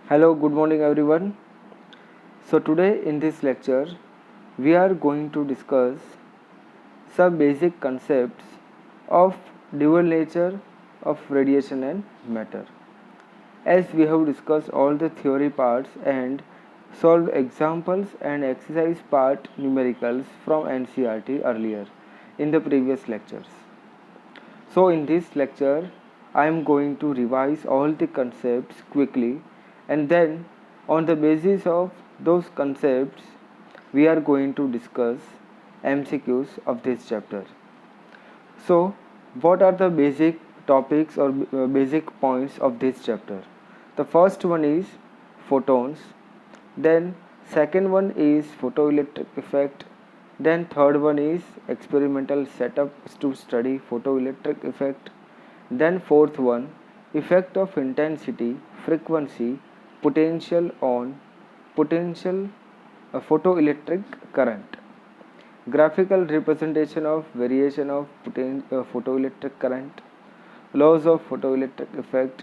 Hello, good morning everyone. So today in this lecture we are going to discuss some basic concepts of dual nature of radiation and matter. As we have discussed all the theory parts and solved examples and exercise part numericals from NCERT earlier in the previous lectures. So in this lecture I am going to revise all the concepts quickly, and then on the basis of those concepts we are going to discuss MCQs of this chapter. So what are the basic topics or basic points of this chapter? The first one is photons, then second one is photoelectric effect, then third one is experimental setup to study photoelectric effect, then fourth one, effect of intensity, frequency, potential on potential photoelectric current, graphical representation of variation of photoelectric current, laws of photoelectric effect,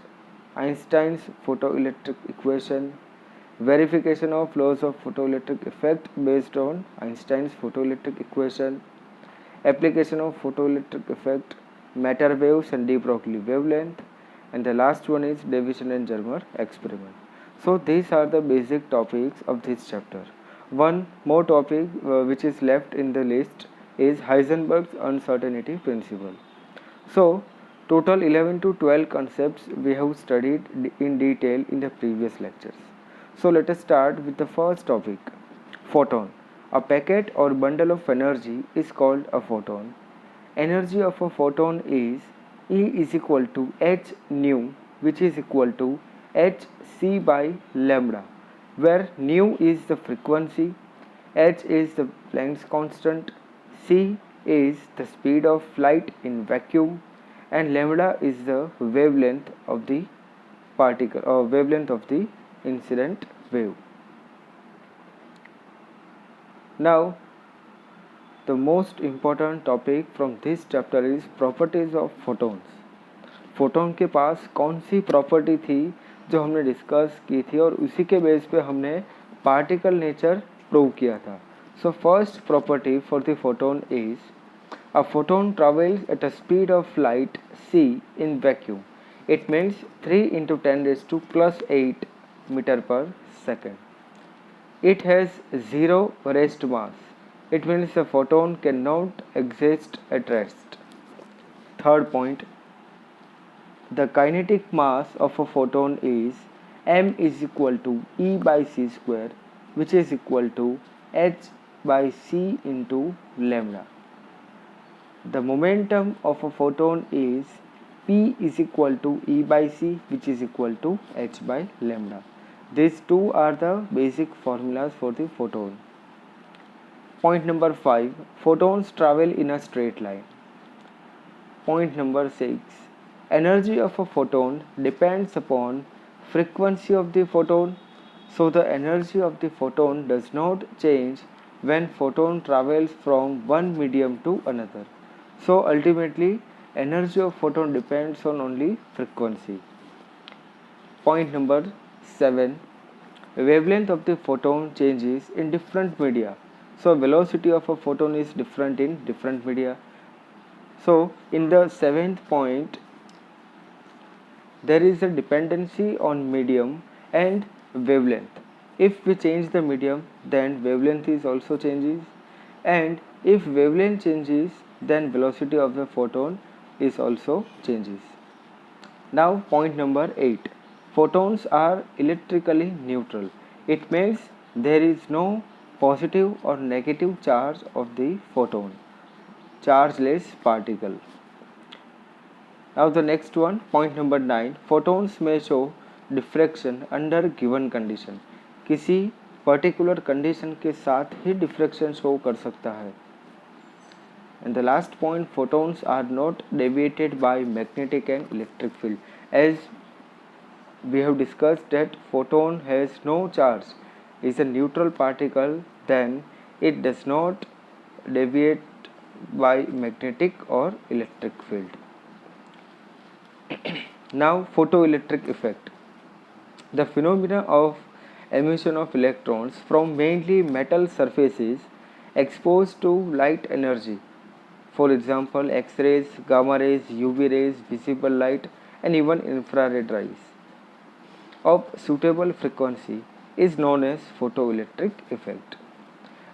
Einstein's photoelectric equation, verification of laws of photoelectric effect based on Einstein's photoelectric equation, application of photoelectric effect, matter waves and de Broglie wavelength, and the last one is Davison and Germer experiment. So these are the basic topics of this chapter. One more topic which is left in the list is Heisenberg's uncertainty principle. So total 11 to 12 concepts we have studied in detail in the previous lectures. So let us start with the first topic, photon. A packet or bundle of energy is called a photon. Energy of a photon is E is equal to h nu, which is equal to hc by lambda, where nu is the frequency, h is the Planck's constant, c is the speed of light in vacuum, and lambda is the wavelength of the particle or wavelength of the incident wave. Now the most important topic from this chapter is properties of photons. Photon के पास कौन सी property थी जो हमने discuss की थी और उसी के बेस पे हमने पार्टिकल नेचर प्रूव किया था. So first property for the photon is a photon travels at a speed of light c in vacuum. It means 3 into 10 raised to plus 8 meter per second. It has zero rest mass. It means the photon cannot exist at rest. Third point, the kinetic mass of a photon is m is equal to E by c square, which is equal to h by c into lambda. The momentum of a photon is P is equal to E by c, which is equal to h by lambda. These two are the basic formulas for the photon. Point number 5, photons travel in a straight line. Point number 6, energy of a photon depends upon frequency of the photon. So the energy of the photon does not change when photon travels from one medium to another. So ultimately energy of photon depends on only frequency. Point number 7, wavelength of the photon changes in different media. So velocity of a photon is different in different media. So in the 7th point, there is a dependency on medium and wavelength. If we change the medium, then wavelength is also changes, and if wavelength changes, then velocity of the photon is also changes. Now point number 8, photons are electrically neutral. It means there is no positive or negative charge of the photon, chargeless particle. Now the next one, point number 9, photons may show diffraction under given condition. किसी particular condition के साथ ही diffraction show कर सकता है. And the last point, photons are not deviated by magnetic and electric field. As we have discussed that photon has no charge, is a neutral particle, then it does not deviate by magnetic or electric field. Now photoelectric effect. The phenomena of emission of electrons from mainly metal surfaces exposed to light energy, for example X-rays, gamma rays, UV rays, visible light and even infrared rays of suitable frequency is known as photoelectric effect.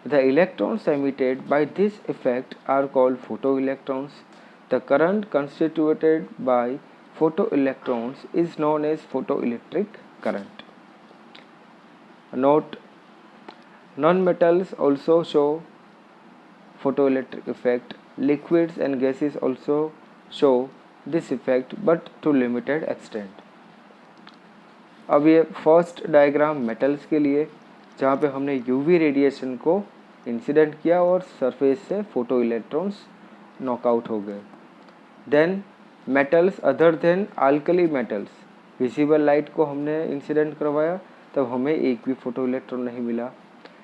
The electrons emitted by this effect are called photoelectrons. The current constituted by photoelectrons is known as photoelectric current. Note: non-metals also show photoelectric effect. Liquids and gases also show this effect but to limited extent. अब ये first diagram metals के लिए, जहाँ पे हमने UV radiation को incident किया और सरफेस से फोटो इलेक्ट्रॉन्स नॉकआउट हो गए. Then metals other than alkali metals, visible light को हमने इंसिडेंट करवाया तब हमें एक भी फोटो इलेक्ट्रॉन नहीं मिला.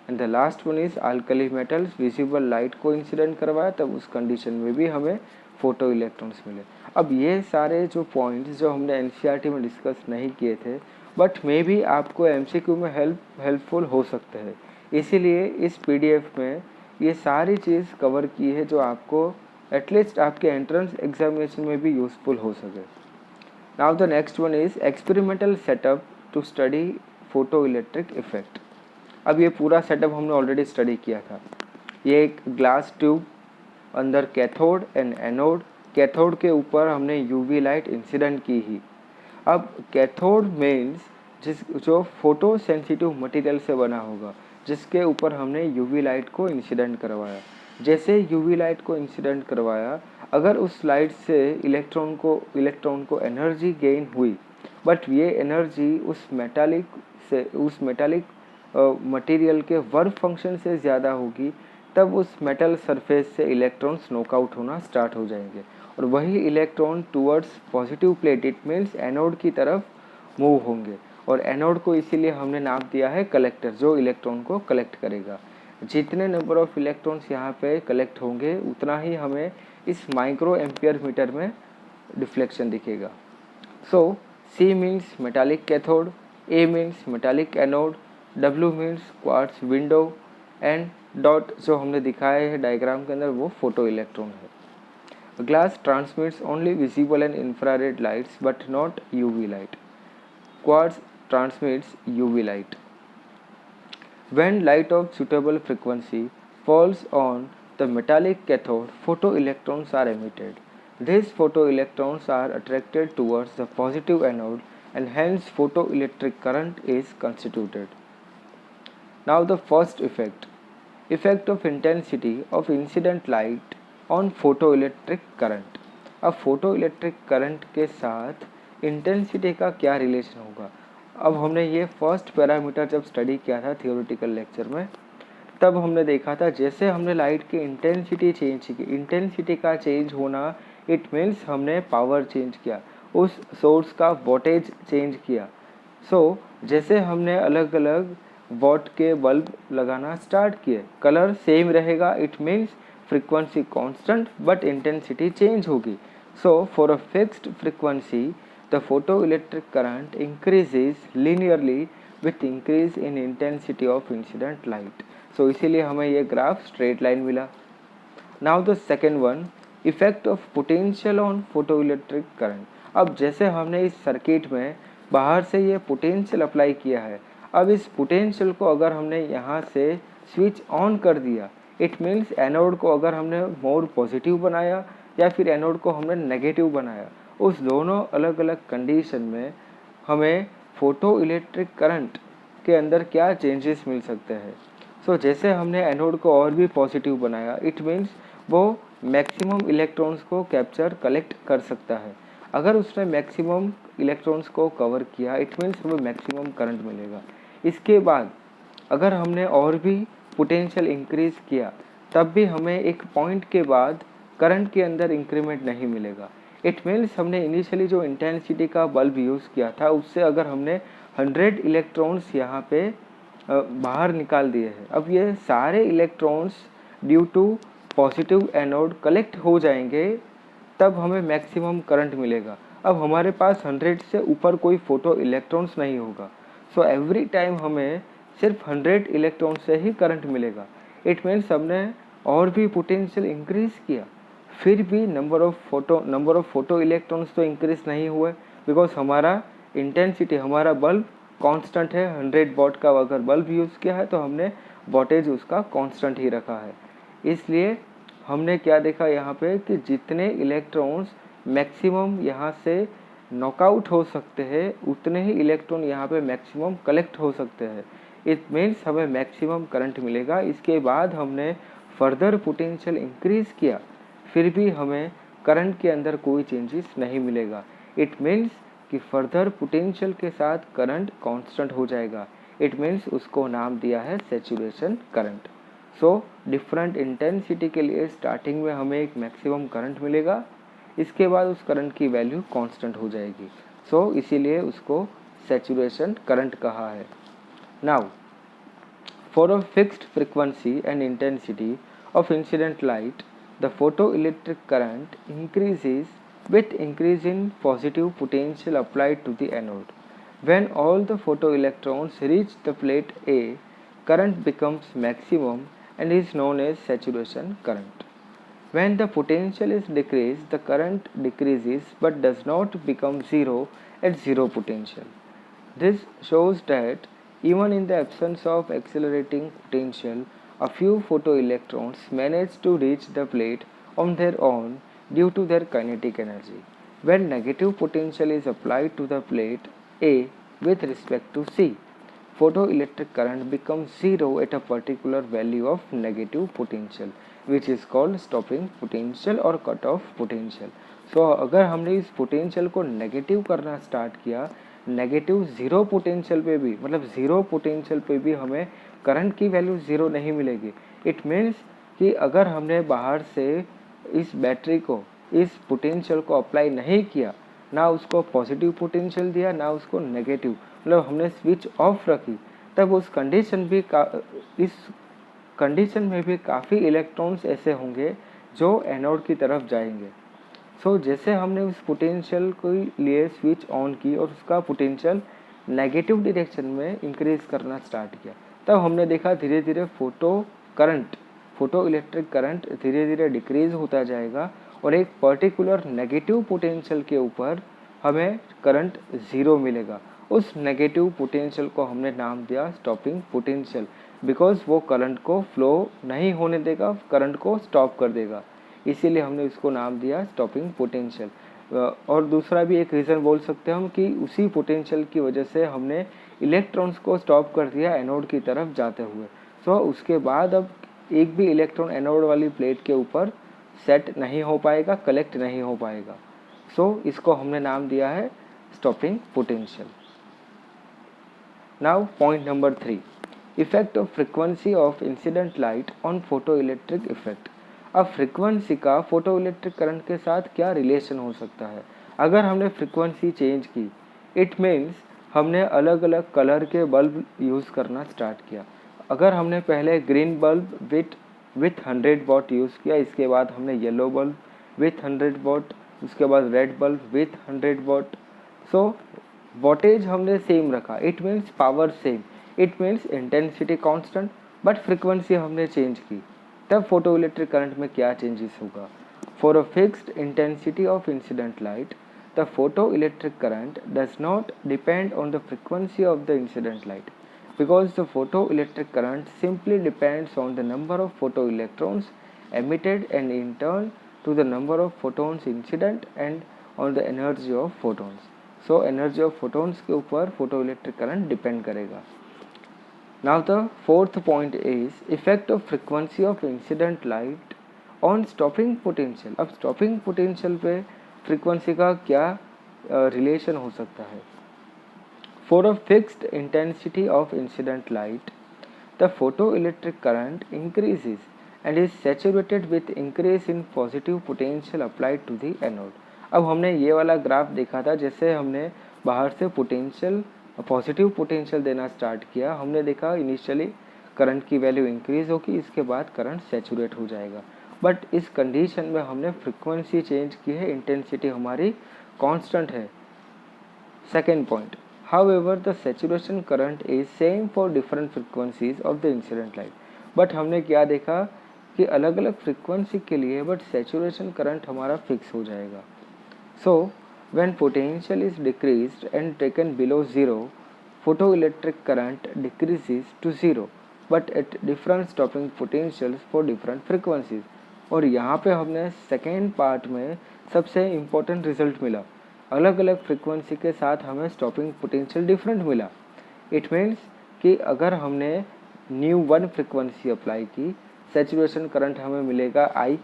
And the last one is alkali metals, visible light को इंसिडेंट करवाया तब उस कंडीशन में भी हमें फोटो इलेक्ट्रॉन्स मिले. अब ये सारे जो पॉइंट्स जो हमने एनसीईआरटी में डिस्कस नहीं किए थे बट मे भी आपको एमसीक्यू में हेल्पफुल हो सकते हैं, इसीलिए इस पीडीएफ में ये सारी चीज़ कवर की है जो आपको एटलीस्ट आपके एंट्रेंस एग्जामिनेशन में भी यूज़फुल हो सके. Now the next one is experimental setup to study photo electric effect. अब ये पूरा सेटअप हमने ऑलरेडी स्टडी किया था. ये एक ग्लास ट्यूब, अंदर कैथोड एंड एनोड. कैथोड के ऊपर हमने यूवी लाइट इंसिडेंट की ही. अब कैथोड मीन्स जो फोटो सेंसिटिव मटेरियल से बना होगा, जिसके ऊपर हमने यूवी लाइट को इंसिडेंट करवाया. जैसे यूवी लाइट को इंसिडेंट करवाया, अगर उस लाइट से इलेक्ट्रॉन को एनर्जी गेन हुई बट ये एनर्जी उस मेटालिक मटेरियल के वर्क फंक्शन से ज़्यादा होगी, तब उस मेटल सरफेस से इलेक्ट्रॉन्स नॉकआउट होना स्टार्ट हो जाएंगे और वही electron towards positive plate, it means anode की तरफ मूव होंगे. और एनोड को इसीलिए हमने नाम दिया है कलेक्टर, जो इलेक्ट्रॉन को कलेक्ट करेगा. जितने नंबर ऑफ इलेक्ट्रॉन्स यहाँ पे कलेक्ट होंगे उतना ही हमें इस माइक्रो एम्पियर मीटर में डिफ्लेक्शन दिखेगा. सो C means metallic cathode, A means metallic anode, W means quartz window and dot जो हमने दिखाया है डायग्राम के अंदर वो फोटो इलेक्ट्रॉन है. Glass transmits only visible and infrared lights but not UV light. Quartz transmits UV light. When light of suitable frequency falls on the metallic cathode, photoelectrons are emitted. These photoelectrons are attracted towards the positive anode and hence photoelectric current is constituted. Now the first effect of intensity of incident light on photo electric current. अब photo electric current के साथ intensity का क्या relation होगा. अब हमने ये first parameter जब स्टडी किया था थियोरेटिकल लेक्चर में, तब हमने देखा था जैसे हमने लाइट की इंटेंसिटी चेंज की, इंटेंसिटी का चेंज होना इट मीन्स हमने पावर चेंज किया, उस सोर्स का वोल्टेज चेंज किया. सो जैसे हमने अलग अलग वॉट के बल्ब लगाना स्टार्ट किए, कलर सेम रहेगा, it means frequency constant but intensity change होगी. So for a fixed frequency the photoelectric current increases linearly with increase in intensity of incident light. So इसीलिए हमें ये ग्राफ स्ट्रेट लाइन मिला. Now the second one, effect of potential on photoelectric current. अब जैसे हमने इस circuit में बाहर से ये पोटेंशियल अप्लाई किया है, अब इस पोटेंशियल को अगर हमने यहाँ से स्विच ऑन कर दिया, इट मीन्स एनोड को अगर हमने मोर पॉजिटिव बनाया या फिर एनोड को हमने नेगेटिव बनाया, उस दोनों अलग अलग कंडीशन में हमें फोटो इलेक्ट्रिक करंट के अंदर क्या चेंजेस मिल सकते हैं. सो जैसे हमने एनोड को और भी पॉजिटिव बनाया, इट मीन्स वो मैक्सिमम इलेक्ट्रॉन्स को कैप्चर कलेक्ट कर सकता है. अगर उसने मैक्सिमम इलेक्ट्रॉन्स को कवर किया, इट मीन्स हमें मैक्सिमम करंट मिलेगा. इसके बाद अगर हमने और भी पोटेंशियल इंक्रीज किया, तब भी हमें एक पॉइंट के बाद करंट के अंदर इंक्रीमेंट नहीं मिलेगा. इट मीन्स हमने इनिशियली जो इंटेंसिटी का बल्ब यूज़ किया था उससे अगर हमने 100 इलेक्ट्रॉन्स यहाँ पे बाहर निकाल दिए हैं, अब ये सारे electrons due to positive anode collect हो जाएंगे, तब हमें मैक्सिमम करंट मिलेगा. अब हमारे पास 100 से ऊपर कोई फोटो इलेक्ट्रॉन्स नहीं होगा, सो एवरी टाइम हमें सिर्फ 100 इलेक्ट्रॉन से ही करंट मिलेगा। इट मीन्स हमने और भी पोटेंशियल इंक्रीज किया, फिर भी नंबर ऑफ फोटो इलेक्ट्रॉन्स तो इंक्रीज नहीं हुए, बिकॉज हमारा इंटेंसिटी, हमारा बल्ब कांस्टेंट है। 100 वॉट का अगर बल्ब यूज़ किया है तो हमने वॉटेज उसका कांस्टेंट ही रखा है। इसलिए हमने क्या देखा यहाँ पे कि जितने इलेक्ट्रॉन्स मैक्सिमम यहाँ से नॉकआउट हो सकते हैं, उतने ही इलेक्ट्रॉन यहाँ पे मैक्सिमम कलेक्ट हो सकते हैं। इट मीन्स हमें मैक्सिमम करंट मिलेगा। इसके बाद हमने फर्दर पोटेंशियल इंक्रीज किया, फिर भी हमें करंट के अंदर कोई चेंजेस नहीं मिलेगा। इट मीन्स कि फर्दर पोटेंशियल के साथ करंट कांस्टेंट हो जाएगा। इट मीन्स उसको नाम दिया है saturation current. So different intensity के लिए स्टार्टिंग में हमें एक मैक्सिमम करंट मिलेगा, इसके बाद उस करंट की वैल्यू कांस्टेंट हो जाएगी। सो इसीलिए उसको सैचुरेशन करंट कहा है। Now for a fixed frequency and intensity of incident light, the photoelectric current increases with increase in positive potential applied to the anode. When all the photoelectrons reach the plate A, current becomes maximum and is known as saturation current. When the potential is decreased, the current decreases but does not become zero at zero potential. This shows that even in the absence of accelerating potential, a few photoelectrons manage to reach the plate on their own due to their kinetic energy. When negative potential is applied to the plate A with respect to C, photoelectric current becomes zero at a particular value of negative potential, which is called stopping potential or cut off potential. So अगर हमने इस potential को negative करना start किया, negative zero potential पे भी, मतलब zero potential पे भी हमें करंट की वैल्यू ज़ीरो नहीं मिलेगी। इट मीन्स कि अगर हमने बाहर से इस बैटरी को, इस पोटेंशियल को अप्लाई नहीं किया, ना उसको पॉजिटिव पोटेंशियल दिया ना उसको नेगेटिव, मतलब हमने स्विच ऑफ रखी, तब उस कंडीशन भी इस कंडीशन में भी काफ़ी इलेक्ट्रॉन्स ऐसे होंगे जो एनोड की तरफ जाएंगे। सो जैसे हमने उस पोटेंशियल को लिए स्विच ऑन की और उसका पोटेंशियल नेगेटिव डायरेक्शन में इंक्रीज करना स्टार्ट किया, तब हमने देखा धीरे धीरे फोटो इलेक्ट्रिक करंट धीरे धीरे डिक्रीज होता जाएगा और एक पर्टिकुलर नेगेटिव पोटेंशियल के ऊपर हमें करंट ज़ीरो मिलेगा। उस नेगेटिव पोटेंशियल को हमने नाम दिया स्टॉपिंग पोटेंशियल, बिकॉज वो करंट को फ्लो नहीं होने देगा, करंट को स्टॉप कर देगा, इसीलिए हमने उसको नाम दिया स्टॉपिंग पोटेंशियल। और दूसरा भी एक रीज़न बोल सकते हैं हम कि उसी पोटेंशियल की वजह से हमने इलेक्ट्रॉन्स को स्टॉप कर दिया एनोड की तरफ जाते हुए। सो उसके बाद अब एक भी इलेक्ट्रॉन एनोड वाली प्लेट के ऊपर सेट नहीं हो पाएगा, कलेक्ट नहीं हो पाएगा। सो इसको हमने नाम दिया है stopping potential. Now point number 3, effect of frequency of incident light on photo electric effect. अब फ्रीक्वेंसी का फोटो इलेक्ट्रिक करंट के साथ क्या रिलेशन हो सकता है? अगर हमने फ्रीक्वेंसी चेंज की, इट मीन्स हमने अलग अलग कलर के बल्ब यूज़ करना स्टार्ट किया। अगर हमने पहले green bulb with 100 what use किया, इसके बाद हमने येलो बल्ब विथ 100 वॉट, उसके बाद red bulb with 100 what. So wattage हमने सेम रखा, it means power same, it means intensity constant, but frequency हमने चेंज की। तब फोटो इलेक्ट्रिक करंट में क्या चेंजेस होगा? For a fixed intensity of incident light, the photo electric current does not depend on the frequency of the incident light, because the photoelectric current simply depends on the number of photoelectrons emitted and in turn to the number of photons incident and on the energy of photons. So energy of photons के ऊपर photoelectric current depend करेगा। Now the fourth point is effect of frequency of incident light on stopping potential. अब stopping potential पे frequency का क्या relation हो सकता है? For a fixed intensity of incident light, the photoelectric current increases and is saturated with increase in positive potential applied to the anode. अब हमने ये वाला ग्राफ देखा था, जैसे हमने बाहर से पॉजिटिव पोटेंशियल देना स्टार्ट किया, हमने देखा इनिशियली करंट की वैल्यू इंक्रीज होगी, इसके बाद करंट सैचुरेट हो जाएगा। बट इस कंडीशन में हमने फ्रीक्वेंसी चेंज की है, इंटेंसिटी हमारी कांस्टेंट है। Second point, However, the saturation current is same for different frequencies of the incident light. But हमने क्या देखा कि अलग अलग फ्रिक्वेंसी के लिए बट सैचुरेशन करंट हमारा फिक्स हो जाएगा. So, when potential is decreased and taken below zero, photoelectric current decreases to zero, but at different stopping potentials for different frequencies. और यहाँ पे हमने सेकेंड पार्ट में सबसे इम्पोर्टेंट रिजल्ट मिला. अलग अलग फ्रिक्वेंसी के साथ हमें स्टॉपिंग पोटेंशियल डिफरेंट मिला. इट मीन्स कि अगर हमने न्यू 1 फ्रिक्वेंसी अप्लाई की, सैचुरेशन करंट हमें मिलेगा I.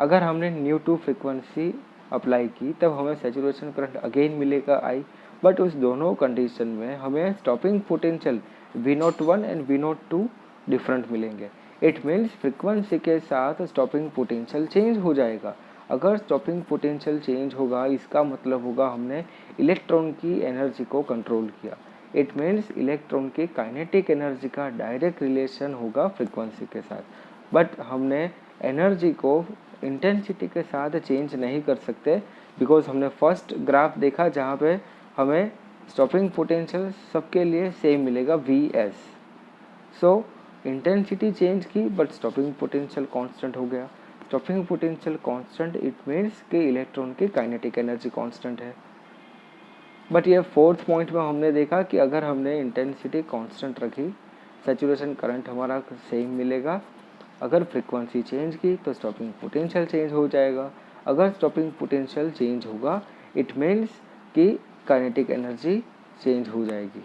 अगर हमने न्यू 2 फ्रिक्वेंसी अप्लाई की तब हमें सैचुरेशन करंट अगेन मिलेगा I. बट उस दोनों कंडीशन में हमें stopping potential V01 and V02 different मिलेंगे. इट मीन्स फ्रिक्वेंसी के साथ स्टॉपिंग पोटेंशियल चेंज हो जाएगा. अगर स्टॉपिंग पोटेंशियल चेंज होगा इसका मतलब होगा हमने इलेक्ट्रॉन की एनर्जी को कंट्रोल किया. इट मीन्स इलेक्ट्रॉन की काइनेटिक एनर्जी का डायरेक्ट रिलेशन होगा फ्रिक्वेंसी के साथ. बट हमने एनर्जी को इंटेंसिटी के साथ चेंज नहीं कर सकते बिकॉज हमने फर्स्ट ग्राफ देखा जहाँ पे हमें स्टॉपिंग पोटेंशियल सबके लिए सेम मिलेगा Vs. सो इंटेंसिटी चेंज की बट स्टॉपिंग पोटेंशियल कांस्टेंट हो गया. Stopping potential constant it means कि इलेक्ट्रॉन की काइनेटिक एनर्जी कांस्टेंट है. बट ये फोर्थ पॉइंट में हमने देखा कि अगर हमने इंटेंसिटी कांस्टेंट रखी सैचुरेशन करंट हमारा सेम मिलेगा. अगर फ्रिक्वेंसी चेंज की तो स्टॉपिंग पोटेंशियल चेंज हो जाएगा. अगर स्टॉपिंग पोटेंशियल चेंज होगा इट मीन्स कि काइनेटिक एनर्जी चेंज हो जाएगी.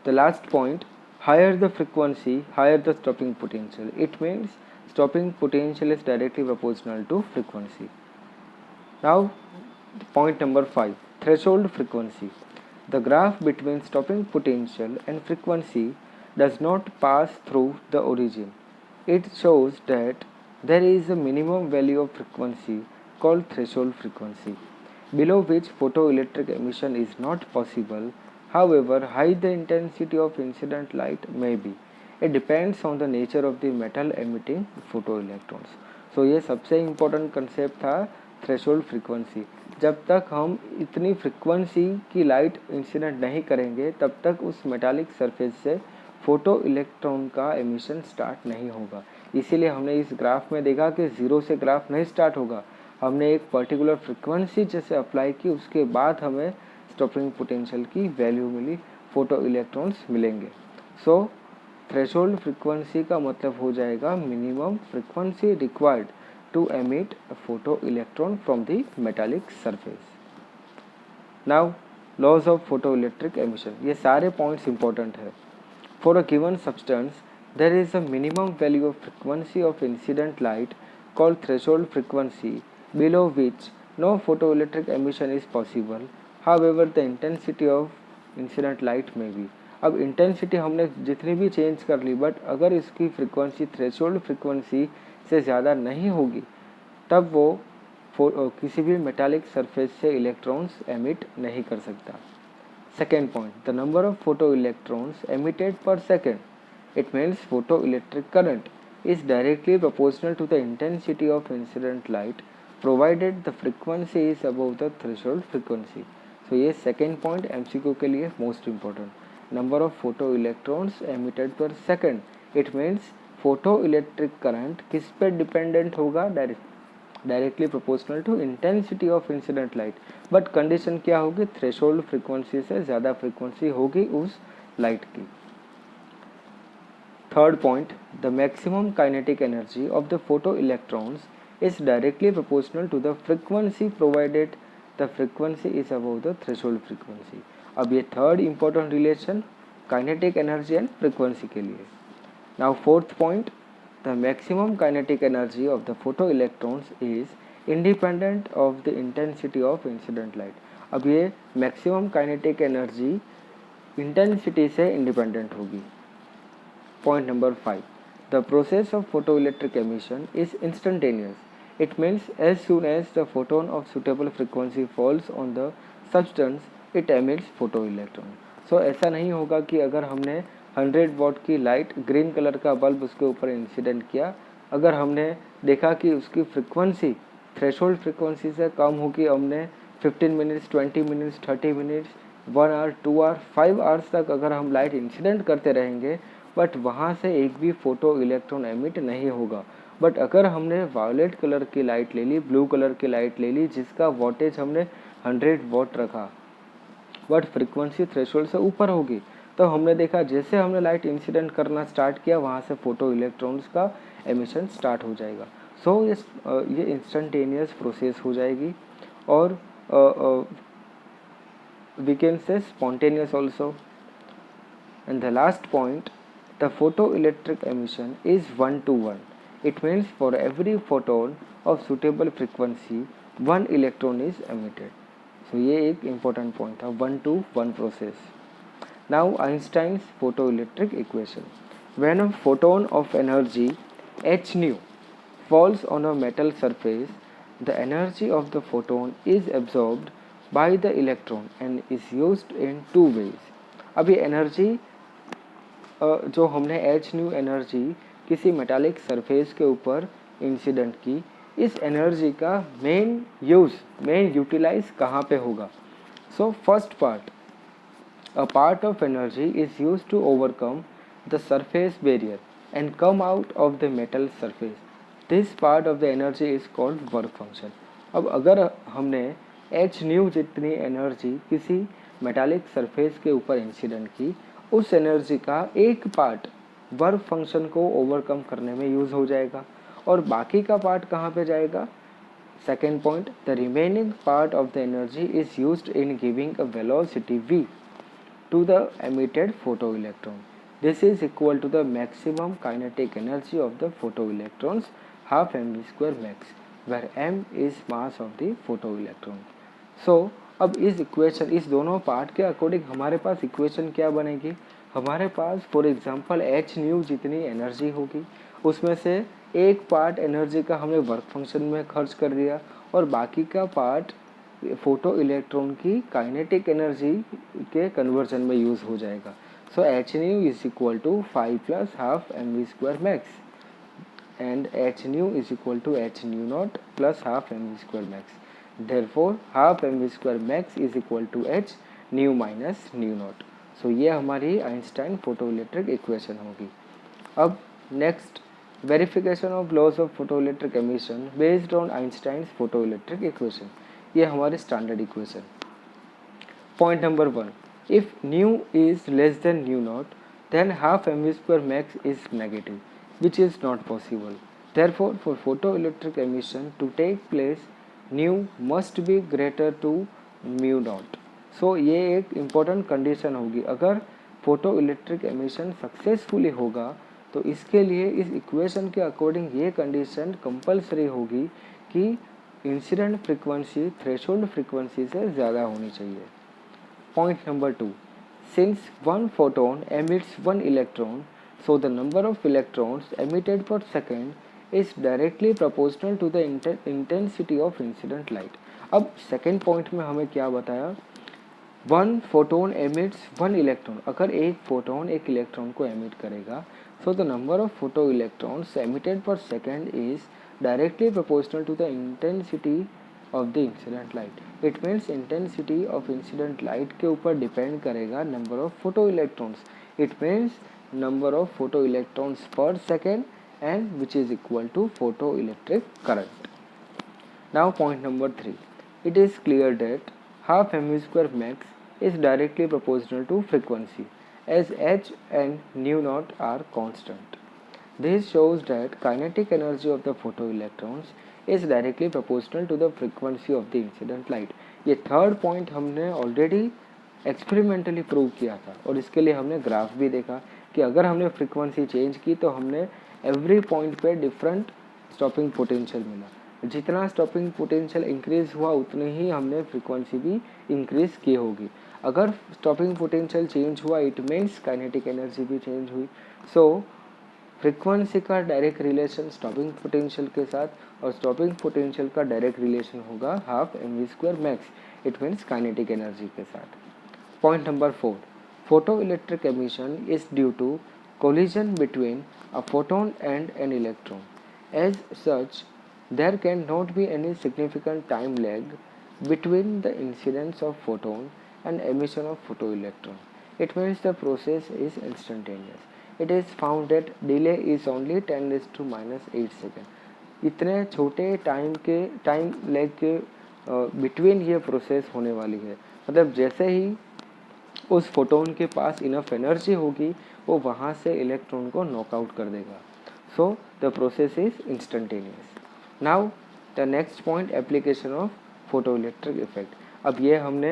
The last point, higher the frequency, higher the stopping potential. It means stopping potential is directly proportional to frequency. Now, point number 5, threshold frequency. The graph between stopping potential and frequency does not pass through the origin. It shows that there is a minimum value of frequency called threshold frequency, below which photoelectric emission is not possible. However, high the intensity of incident light may be. It depends on the nature of the metal emitting photoelectrons. So ये सबसे important concept था threshold frequency. जब तक हम इतनी frequency की light incident नहीं करेंगे तब तक उस मेटालिक सरफेस से फोटो इलेक्ट्रॉन का एमिशन स्टार्ट नहीं होगा. इसीलिए हमने इस ग्राफ में देखा कि ज़ीरो से ग्राफ नहीं स्टार्ट होगा. हमने एक पर्टिकुलर फ्रीक्वेंसी जैसे अप्लाई की उसके बाद हमें स्टॉपिंग पोटेंशियल की वैल्यू मिली, फोटो इलेक्ट्रॉन्स मिलेंगे. सो थ्रेशोल्ड फ्रीक्वेंसी का मतलब हो जाएगा minimum frequency required to emit photo electron from the metallic surface. Now laws of photo electric emission. ये सारे पॉइंट्स इंपॉर्टेंट है. For a given substance there is a minimum value of frequency of incident light called threshold frequency below which no photo electric emission is possible. However, the intensity of incident light may be. अब intensity हमने जितनी भी change कर ली but अगर इसकी frequency threshold frequency से ज़्यादा नहीं होगी तब वो किसी भी मेटालिक सरफेस से इलेक्ट्रॉन्स एमिट नहीं कर सकता. Second point, the number of photoelectrons emitted per second. It means photoelectric current is directly proportional to the intensity of incident light provided the frequency is above the threshold frequency. तो ये second point MCQ के लिए most important. Number of photoelectrons emitted per second. It means photoelectric current किस पे dependent होगा, directly proportional to intensity of incident light. But condition क्या होगी, threshold frequency से ज़्यादा फ्रीक्वेंसी होगी उस लाइट की. Third point, the maximum kinetic energy of the photo electrons is directly proportional to the frequency provided the frequency is above the threshold frequency. अब ये third important relation kinetic energy and frequency के लिए. Now fourth point, the maximum kinetic energy of the photo electrons is independent of the intensity of incident light. अब ये maximum kinetic energy intensity से independent होगी. Point number 5, the process of photo electric emission is instantaneous. It means as soon as the photon of suitable frequency falls on the substance, it emits photoelectron. So ऐसा नहीं होगा कि अगर हमने 100 what की light green colour का bulb उसके ऊपर इंसिडेंट किया, अगर हमने देखा कि उसकी फ्रिक्वेंसी थ्रेशोल्ड फ्रिक्वेंसी से कम होगी, हमने 15 minutes, 20 minutes, 30 minutes, 1 hour, 2 hour, 5 hours तक अगर हम लाइट इंसिडेंट करते रहेंगे बट वहाँ से एक भी फोटो इलेक्ट्रॉन एमिट नहीं होगा। बट अगर हमने वायलेट कलर की लाइट ले ली, ब्लू कलर की लाइट ले ली, जिसका वोल्टेज हमने 100 वॉट रखा बट फ्रीक्वेंसी थ्रेशोल्ड से ऊपर होगी, तो हमने देखा जैसे हमने लाइट इंसिडेंट करना स्टार्ट किया वहाँ से फोटो इलेक्ट्रॉन्स का एमिशन स्टार्ट हो जाएगा। सो ये इंस्टेंटेनियस प्रोसेस हो जाएगी और we can say spontaneous also. And the last point, the photoelectric emission is 1 to 1. It means for every photon of suitable frequency, 1 electron is emitted. So ये एक important point था, 1 to 1 process. Now Einstein's photoelectric equation. When a photon of energy h nu falls on a metal surface, the energy of the photon is absorbed by the electron and is used in two ways. अभी energy जो हमने H new energy किसी metallic surface के ऊपर incident की, इस energy का main utilise कहाँ पे होगा? So first part, a part of energy is used to overcome the surface barrier and come out of the metal surface. This part of the energy is called work function. अब अगर हमने h new जितनी energy किसी metallic surface के ऊपर incident की, उस energy का एक पार्ट वर्क फंक्शन को ओवरकम करने में यूज हो जाएगा और बाकी का पार्ट कहाँ पे जाएगा? Second point, the remaining part of the energy is used in giving a velocity v to the emitted photoelectron. This is equal to the maximum kinetic energy of the photoelectrons, half mv square max, where m is mass of the photoelectron. So अब इस equation, इस दोनों part के according हमारे पास equation क्या बनेगी? हमारे पास for example H new जितनी एनर्जी होगी उसमें से एक पार्ट एनर्जी का हमने वर्क फंक्शन में खर्च कर दिया और बाकी का पार्ट फोटो इलेक्ट्रॉन की काइनेटिक एनर्जी के कन्वर्जन में यूज हो जाएगा. So h nu is equal to 5 plus half m v square max and h nu is equal to h nu nought plus half m v square max. Therefore half m v square max is equal to h nu minus nu nought. So ये हमारी Einstein photoelectric equation होगी. अब next, verification of laws of photo electric emission based on Einstein photoelectric equation. ये हमारे standard equation. Point number 1, if nu is less than nu nought then half m v square max is negative which is not possible. Therefore for photo electric emission to take place nu must be greater to mu nought. So ये एक important condition होगी. अगर photo electric emission successfully होगा तो इसके लिए इस equation के अकॉर्डिंग ये कंडीशन कंपलसरी होगी कि इंसिडेंट फ्रीक्वेंसी थ्रेशोल्ड फ्रीक्वेंसी से ज़्यादा होनी चाहिए. Point number 2, since one photon emits one electron so the number of electrons emitted per second is directly proportional to the intensity of incident light. अब second point में हमें क्या बताया? One photon emits one electron. अगर एक photon एक electron को emit करेगा so the number of photoelectrons emitted per second is directly proportional to the intensity of the incident light. It means intensity of incident light के ऊपर depend करेगा number of photoelectrons. It means number of photoelectrons per second and which is equal to photoelectric current. Now point number 3. It is clear that half mv square max is directly proportional to frequency as h and nu naught are constant. This shows that kinetic energy of the photoelectrons is directly proportional to the frequency of the incident light. ये third point हमने already experimentally prove किया था और इसके लिए हमने graph भी देखा कि अगर हमने फ्रीक्वेंसी चेंज की तो हमने एवरी पॉइंट पे डिफरेंट स्टॉपिंग पोटेंशियल मिला. जितना स्टॉपिंग पोटेंशियल इंक्रीज हुआ उतनी ही हमने फ्रीक्वेंसी भी इंक्रीज की होगी. अगर स्टॉपिंग पोटेंशियल चेंज हुआ इट मीन्स काइनेटिक एनर्जी भी चेंज हुई. सो फ्रीक्वेंसी का डायरेक्ट रिलेशन स्टॉपिंग पोटेंशियल के साथ और स्टॉपिंग पोटेंशियल का डायरेक्ट रिलेशन होगा half m v square max. It means kinetic energy के साथ. Point number 4, photo electric emission is due to collision between a photon and an electron. As such there can not be any significant time lag between the incidence of photon and emission of photoelectron. It means the process is instantaneous. It is found that delay is only 10⁻⁻8 second. इतने छोटे time leg के between ये process होने वाली है. मतलब जैसे ही उस फोटोन के पास इनफ एनर्जी होगी वो वहाँ से इलेक्ट्रॉन को नॉकआउट कर देगा. So the process is instantaneous. Now the next point, application of photo electric effect. अब ये हमने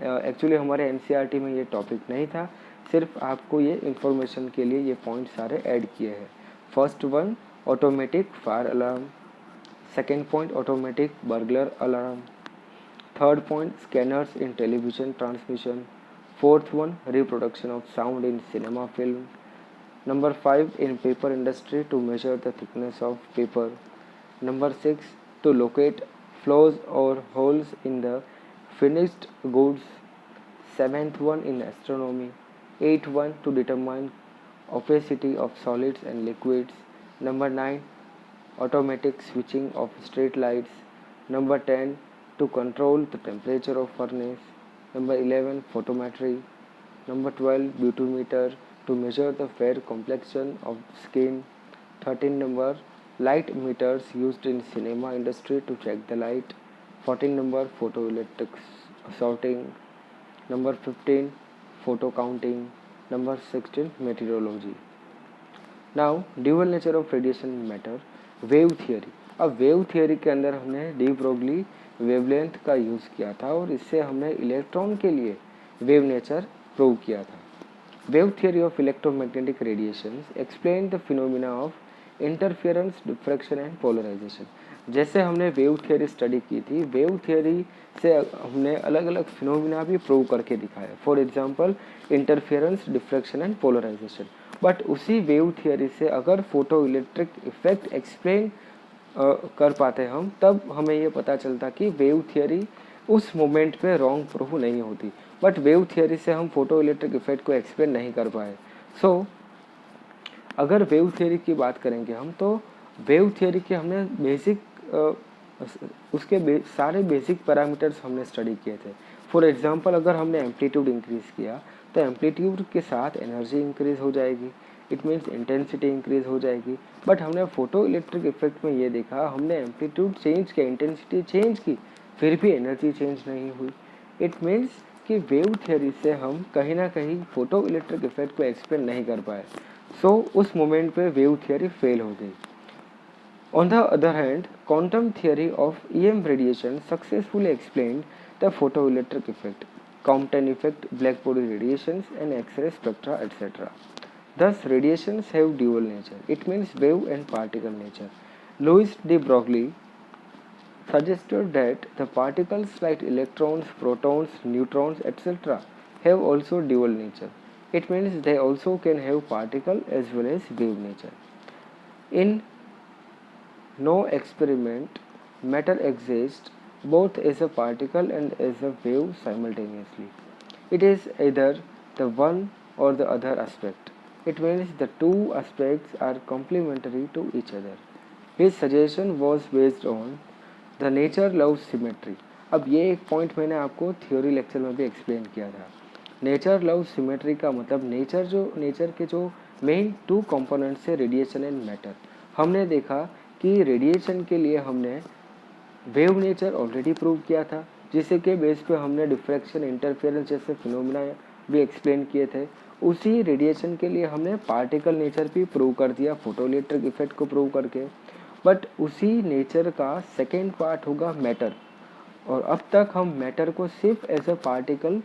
एक्चुअली हमारे एनसीईआरटी में ये टॉपिक नहीं था, सिर्फ आपको ये इन्फॉर्मेशन के लिए ये पॉइंट सारे ऐड किए हैं. First one, automatic fire alarm. Second point, automatic burglar alarm. Third point, scanners in television transmission. Fourth one, reproduction of sound in cinema film. Number 5, in paper industry to measure the thickness of paper. Number 6, to locate flaws or holes in the finished goods. Seventh one, in astronomy. Eighth one, to determine opacity of solids and liquids. Number 9, automatic switching of street lights. Number 10, to control the temperature of furnace. Number 11, photometry. Number 12, beautymeter to measure the fair complexion of skin. 13 number, light meters used in cinema industry to check the light. 14 number, photoelectric sorting. Number 15, photo counting. Number 16, meteorology. Now, dual nature of radiation matter, wave theory. अब wave theory के अंदर हमने de Broglie wavelength का use किया था और इससे हमने इलेक्ट्रॉन के लिए वेव नेचर प्रूव किया था. Wave theory of electromagnetic radiations explain the phenomena of interference, diffraction and polarisation. जैसे हमने वेव थियोरी स्टडी की थी, वेव थियोरी से हमने अलग अलग फिनोमिना भी प्रूव करके दिखाया. For example interference, diffraction and polarisation. But उसी वेव थियोरी से अगर फोटो इलेक्ट्रिक इफेक्ट एक्सप्लेन कर पाते हम, तब हमें ये पता चलता कि वेव थियोरी उस मोमेंट पे रॉन्ग प्रूव नहीं होती. बट वेव थियोरी से हम फोटो इलेक्ट्रिक इफेक्ट को एक्सप्लेन नहीं कर पाए. सो अगर वेव थियोरी की बात करेंगे हम, तो वेव थियोरी के हमने सारे बेसिक पैरामीटर्स हमने स्टडी किए थे. फॉर एग्जांपल अगर हमने एम्पलीट्यूड इंक्रीज़ किया तो एम्पलीट्यूड के साथ एनर्जी इंक्रीज़ हो जाएगी, इट मीन्स इंटेंसिटी इंक्रीज़ हो जाएगी. बट हमने फोटो इलेक्ट्रिक इफेक्ट में ये देखा, हमने एम्पलीट्यूड चेंज किया, इंटेंसिटी चेंज की, फिर भी एनर्जी चेंज नहीं हुई. इट मीन्स कि वेव थियोरी से हम कहीं ना कहीं फोटो इलेक्ट्रिक इफेक्ट को एक्सप्लेन नहीं कर पाए. सो उस मोमेंट पे वेव थियोरी फेल हो गई. On the other hand, quantum theory of EM radiation successfully explained the photoelectric effect, Compton effect, black body radiations and X-ray spectra, etc. Thus, radiations have dual nature. It means wave and particle nature. Louis de Broglie suggested that the particles like electrons, protons, neutrons, etc. have also dual nature. It means they also can have particle as well as wave nature. In no experiment, matter exists both as a particle and as a wave simultaneously. It is either the one or the other aspect. It means the two aspects are complementary to each other. His suggestion was based on the nature loves symmetry. अब ये एक point मैंने आपको theory lecture में भी explain किया था. Nature love symmetry का मतलब नेचर के जो मेन टू कंपोनेंट्स है रेडिएशन एंड मैटर. हमने देखा कि रेडिएशन के लिए हमने वेव नेचर ऑलरेडी प्रूव किया था, जिससे के बेस पे हमने डिफ्रैक्शन, इंटरफेरेंस जैसे फिनोमिना भी एक्सप्लेन किए थे. उसी रेडिएशन के लिए हमने पार्टिकल नेचर भी प्रूव कर दिया फोटोइलेक्ट्रिक इफेक्ट को प्रूव करके. बट उसी नेचर का सेकेंड पार्ट होगा मैटर, और अब तक हम मैटर को सिर्फ एज अ पार्टिकल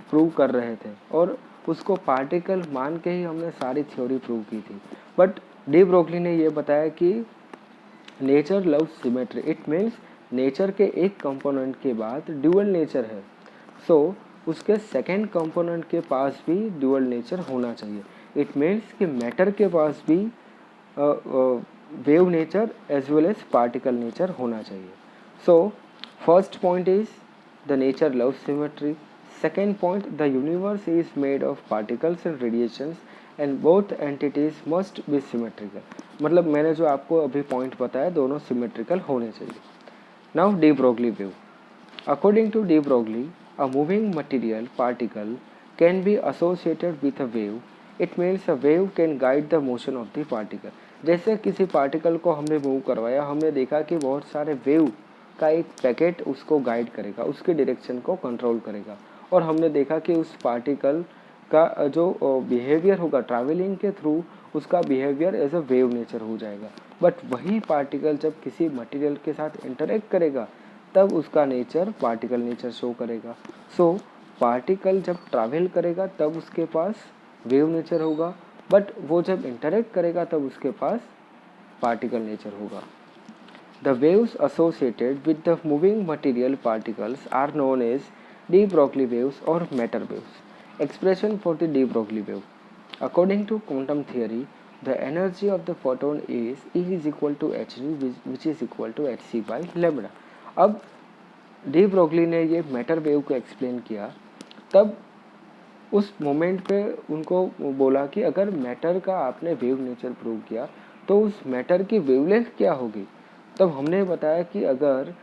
प्रूव कर रहे थे और उसको पार्टिकल मान के ही हमने सारी थ्योरी प्रूव की थी. बट डी ब्रोगली ने ये बताया कि nature loves symmetry. It means nature के एक कंपोनेंट के बाद ड्यूअल नेचर है, सो उसके सेकेंड कंपोनेंट के पास भी ड्यूअल नेचर होना चाहिए. इट मीन्स कि मैटर के पास भी wave nature as well as particle nature होना चाहिए. So first point is the nature loves symmetry. Second point, the universe is made of particles and radiations and both entities must be symmetrical. मतलब मैंने जो आपको अभी point बताया दोनों symmetrical होने चाहिए. Now de Broglie wave. According to de Broglie, a moving material particle can be associated with a wave. It means a wave can guide the motion of the particle. जैसे किसी particle को हमने move करवाया, हमने देखा कि बहुत सारे वेव का एक पैकेट उसको गाइड करेगा, उसके डायरेक्शन को कंट्रोल करेगा, और हमने देखा कि उस पार्टिकल का जो बिहेवियर होगा ट्रैवलिंग के थ्रू, उसका behaviour as a wave nature हो जाएगा. बट वही पार्टिकल जब किसी मटेरियल के साथ इंटरेक्ट करेगा तब उसका नेचर पार्टिकल नेचर शो करेगा. सो पार्टिकल जब ट्रैवल करेगा तब उसके पास वेव नेचर होगा, बट वो जब इंटरेक्ट करेगा तब उसके पास पार्टिकल नेचर होगा. The waves associated with the moving material particles are known as de Broglie waves or matter waves. Expression for the de Broglie wave. According to quantum theory, the energy of the photon is E is equal to hν, which is equal to hc by lambda. अब de Broglie ने ये matter wave को explain किया, तब उस moment पे उनको बोला कि अगर मैटर का आपने वेव नेचर प्रूव किया तो उस मैटर की वेवलेंथ क्या होगी. तब हमने बताया कि अगर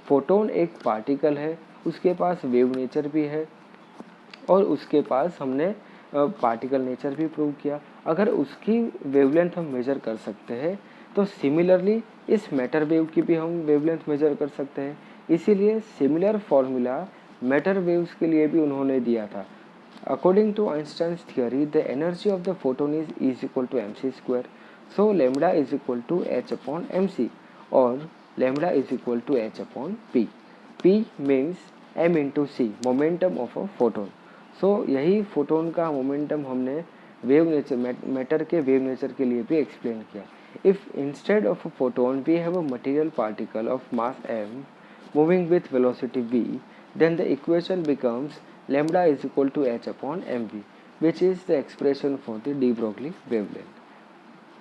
फोटोन एक पार्टिकल है, उसके पास वेव नेचर भी है और उसके पास हमने पार्टिकल नेचर भी प्रूव किया. अगर उसकी वेवलेंथ हम मेजर कर सकते हैं तो सिमिलरली इस मैटर वेव की भी हम वेवलेंथ मेजर कर सकते हैं. इसीलिए सिमिलर फॉर्मूला मैटर वेव्स के लिए भी उन्होंने दिया था. According to Einstein's theory, the energy of the photon is equal to mc square. So lambda is equal to h upon mc और lambda is equal to h upon p. p means m into c, momentum of a photon. So यही photon का momentum हमने wave nature matter के wave nature के लिए भी explain किया. If instead of a photon we have a material particle of mass m moving with velocity v, then the equation becomes lambda is equal to h upon mv, which is the expression for the de Broglie wavelength.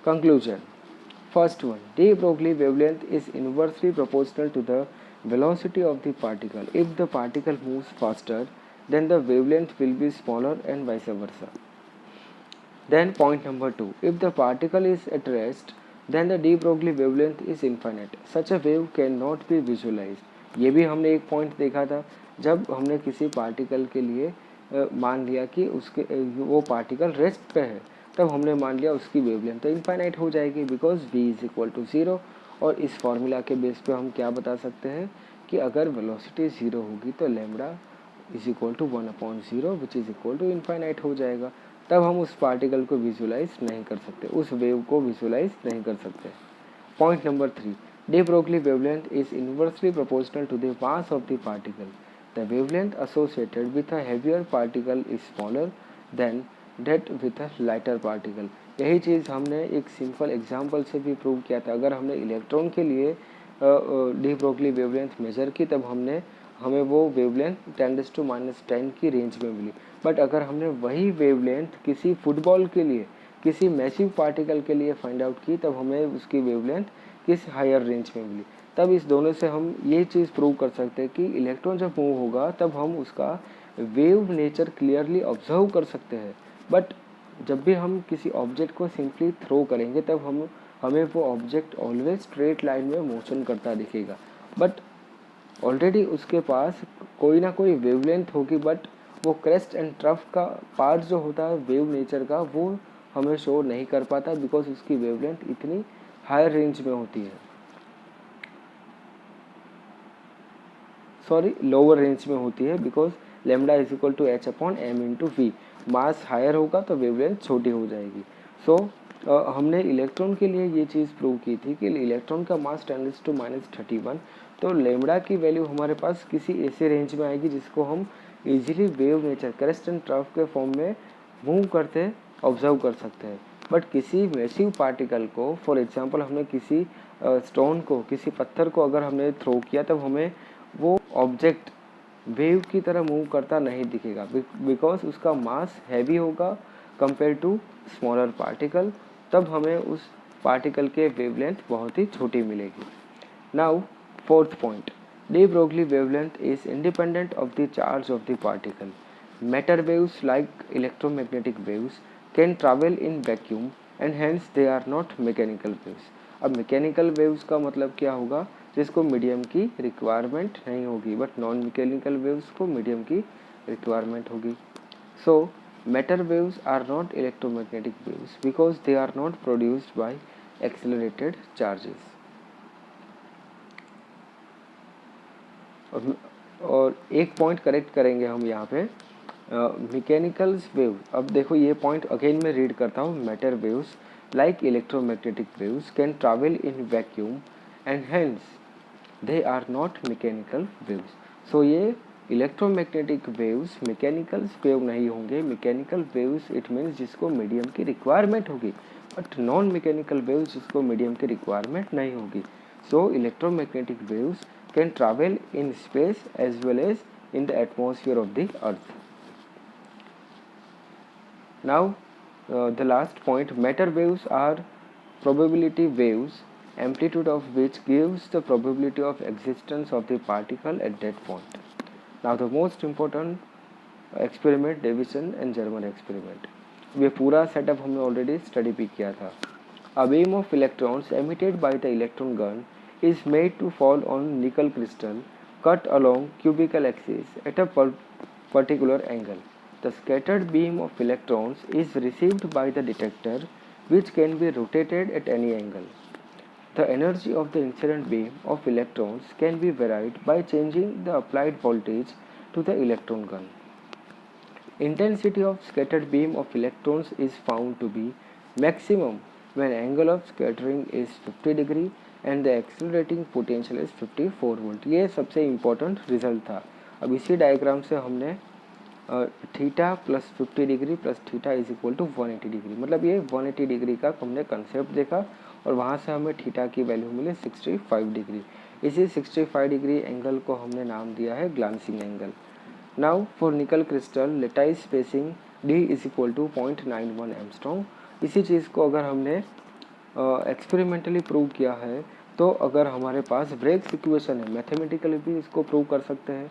Conclusion. First one, de Broglie wavelength is inversely proportional to the velocity of the particle. If the particle moves faster, then the wavelength will be smaller and vice versa. Then point number 2, if the particle is at rest, then the de Broglie wavelength is infinite. Such a wave cannot be visualized. ये भी हमने एक point देखा था, जब हमने किसी particle के लिए मान लिया कि उसके वो पार्टिकल रेस्ट पे है, तब हमने मान लिया उसकी वेवलेंथ तो इनफाइनाइट हो जाएगी, because v is equal to 0. और इस फॉर्मूला के बेस पे हम क्या बता सकते हैं कि अगर वेलोसिटी 0 होगी तो lambda is equal to 1/0, which is equal to infinite हो जाएगा. तब हम उस पार्टिकल को विजुलाइज नहीं कर सकते, उस वेव को विजुलाइज नहीं कर सकते. Point number 3, de Broglie wavelength is inversely proportional to the mass of the particle. The wavelength associated with a heavier particle is smaller than that with a lighter particle. यही चीज़ हमने एक simple example से भी prove किया था. अगर हमने electron के लिए de Broglie वेवलेंथ मेजर की, तब हमें वो वेवलेंथ 10⁻⁻10 की रेंज में मिली. बट अगर हमने वही वेवलेंथ किसी फुटबॉल के लिए, किसी मैसिव पार्टिकल के लिए फाइंड आउट की, तब हमें उसकी वेवलेंथ किस हायर रेंज में मिली. तब इस दोनों से हम ये चीज़ प्रूव कर सकते हैं कि इलेक्ट्रॉन जब मूव होगा तब हम उसका वेव नेचर क्लियरली ऑब्जर्व कर सकते हैं. बट जब भी हम किसी ऑब्जेक्ट को सिंपली थ्रो करेंगे तब हमें वो ऑब्जेक्ट ऑलवेज स्ट्रेट लाइन में मोशन करता दिखेगा. बट ऑलरेडी उसके पास कोई ना कोई वेवलेंथ होगी, बट वो क्रेस्ट एंड ट्रफ का पार्ट जो होता है वेव नेचर का, वो हमें शो नहीं कर पाता, बिकॉज उसकी वेवलेंथ इतनी हायर रेंज में होती है, लोअर रेंज में होती है, because lambda is equal to h upon m into v. Mass higher होगा तो वेवलेंथ छोटी हो जाएगी. सो हमने इलेक्ट्रॉन के लिए ये चीज़ प्रूव की थी कि इलेक्ट्रॉन का मास 10⁻31, तो लैम्डा की वैल्यू हमारे पास किसी ऐसे रेंज में आएगी जिसको हम easily wave nature crest and trough के फॉर्म में मूव करते ऑब्जर्व कर सकते हैं. बट किसी मैसिव पार्टिकल को, फॉर एग्जांपल हमने किसी स्टोन को, किसी पत्थर को अगर हमने थ्रो किया, तब हमें वो ऑब्जेक्ट वेव की तरह मूव करता नहीं दिखेगा, बिकॉज उसका मास हैवी होगा कंपेयर टू स्मॉलर पार्टिकल. तब हमें उस पार्टिकल के वेवलेंथ बहुत ही छोटी मिलेगी. Now fourth point, de Broglie wavelength is independent of the charge of the particle. Matter waves like electromagnetic waves can travel in vacuum and hence they are not mechanical waves. अब mechanical waves का मतलब क्या होगा, जिसको medium की requirement नहीं होगी, but non mechanical waves को मीडियम की रिक्वायरमेंट होगी. So matter waves are not electromagnetic waves because they are not produced by accelerated charges. और एक पॉइंट करेक्ट करेंगे हम यहाँ पे, मैकेनिकल्स वेव. अब देखो ये पॉइंट अगेन मैं रीड करता हूँ. Matter waves like electromagnetic waves can travel in vacuum and hence they are not mechanical waves. So ये इलेक्ट्रोमैग्नेटिक वेव्स मैकेनिकल्स वेव नहीं होंगे. मैकेनिकल वेव्स इट मीन्स जिसको मीडियम की रिक्वायरमेंट होगी, बट नॉन मैकेनिकल वेव्स जिसको medium की requirement नहीं होगी. So electromagnetic waves can travel in space as well as in the atmosphere of the earth. Now the last point, matter waves are probability waves, amplitude of which gives the probability of existence of the particle at that point. Now the most important experiment, Davison and German experiment. ये पूरा setup हमने already study भी किया था. A beam of electrons emitted by the electron gun is made to fall on nickel crystal cut along cubical axis at a particular angle. The scattered beam of electrons is received by the detector, which can be rotated at any angle. The energy of the incident beam of electrons can be varied by changing the applied voltage to the electron gun. Intensity of scattered beam of electrons is found to be maximum when angle of scattering is 50 degree and the accelerating potential is 54 volt. ये सबसे important result था. अब इसी diagram से हमने theta plus 50 degree plus theta is equal to 180 degree, मतलब ये 180 degree का हमने कंसेप्ट देखा और वहाँ से हमें थीटा की वैल्यू मिली 65 डिग्री. इसी 65 डिग्री एंगल को हमने नाम दिया है glancing angle. Now for nickel crystal lattice spacing d is equal to 0.91 angstrom. इसी चीज़ को अगर हमने एक्सपेरिमेंटली प्रूव किया है तो अगर हमारे पास ब्रेग्स इक्वेशन है, मैथमेटिकली भी इसको प्रूव कर सकते हैं.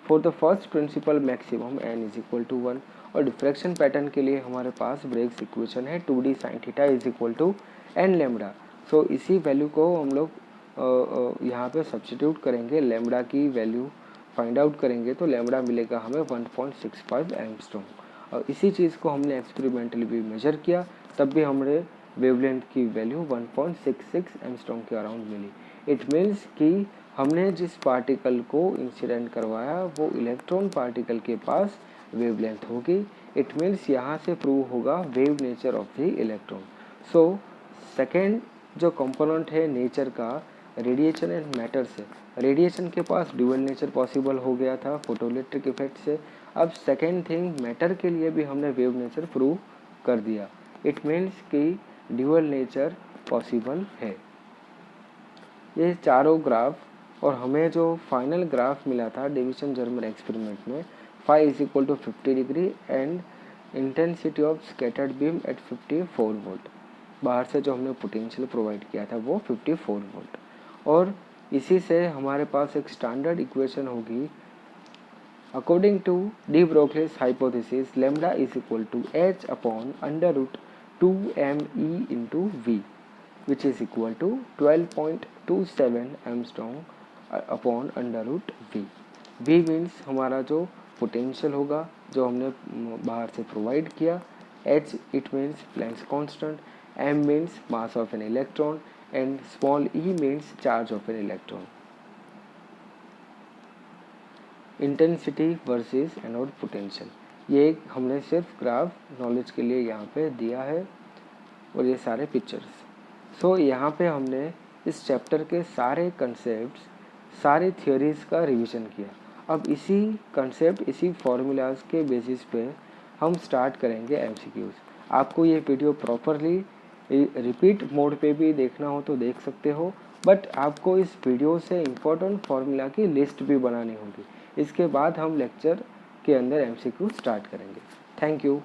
For the first principle maximum n is equal to 1 और डिफ्रैक्शन पैटर्न के लिए हमारे पास ब्रेग्स इक्वेशन है 2d sine theta is equal to n lambda. So इसी वैल्यू को हम लोग यहाँ पे सब्स्टिट्यूट करेंगे, लैम्बडा की वैल्यू फाइंड आउट करेंगे तो लैम्बडा मिलेगा हमें 1.65 एंगस्ट्रॉम. और इसी चीज़ को हमने एक्सपेरिमेंटली भी मेजर किया, तब भी हमने वेवलेंथ की वैल्यू 1.66 एंगस्ट्रॉम के अराउंड मिली. इट मीन्स कि हमने जिस पार्टिकल को इंसिडेंट करवाया वो इलेक्ट्रॉन पार्टिकल के पास वेवलेंथ होगी. इट मीन्स यहाँ से प्रूव होगा wave nature of the electron. So second जो कंपोनेंट है नेचर का, रेडिएशन एंड मैटर से, रेडिएशन के पास ड्यूअल नेचर पॉसिबल हो गया था फोटोइलेक्ट्रिक इफेक्ट से. अब सेकेंड थिंग, मैटर के लिए भी हमने वेव नेचर प्रूव कर दिया. इट मीन्स कि ड्यूअल नेचर पॉसिबल है. ये चारों ग्राफ और हमें जो फाइनल ग्राफ मिला था डेविसन जर्मन एक्सपेरिमेंट में, phi is equal to 50 degree and intensity of scattered beam at 54 volt. बाहर से जो हमने पोटेंशियल प्रोवाइड किया था वो 54 वोल्ट. और इसी से हमारे पास एक स्टैंडर्ड इक्वेशन होगी. According to de Broglie's hypothesis, lambda is equal to h upon under root 2me into v, which is equal to 12.27 angstrom upon under root v. v means हमारा जो पोटेंशियल होगा जो हमने बाहर से प्रोवाइड किया. h it means Planck's constant, m means mass of an electron and small e means charge of an electron. Intensity versus anode potential, ये हमने सिर्फ ग्राफ नॉलेज के लिए यहाँ पे दिया है और ये सारे पिक्चर्स. सो यहाँ पे हमने इस चैप्टर के सारे कंसेप्ट्स, सारे थियोरीज का रिवीजन किया. अब इसी कंसेप्ट, इसी फॉर्मूलाज के बेसिस पे हम स्टार्ट करेंगे एमसीक्यूज. आपको ये वीडियो प्रॉपरली रिपीट मोड पे भी देखना हो तो देख सकते हो, बट आपको इस वीडियो से इम्पोर्टेंट फार्मूला की लिस्ट भी बनानी होगी. इसके बाद हम लेक्चर के अंदर एमसीक्यू स्टार्ट करेंगे. Thank you.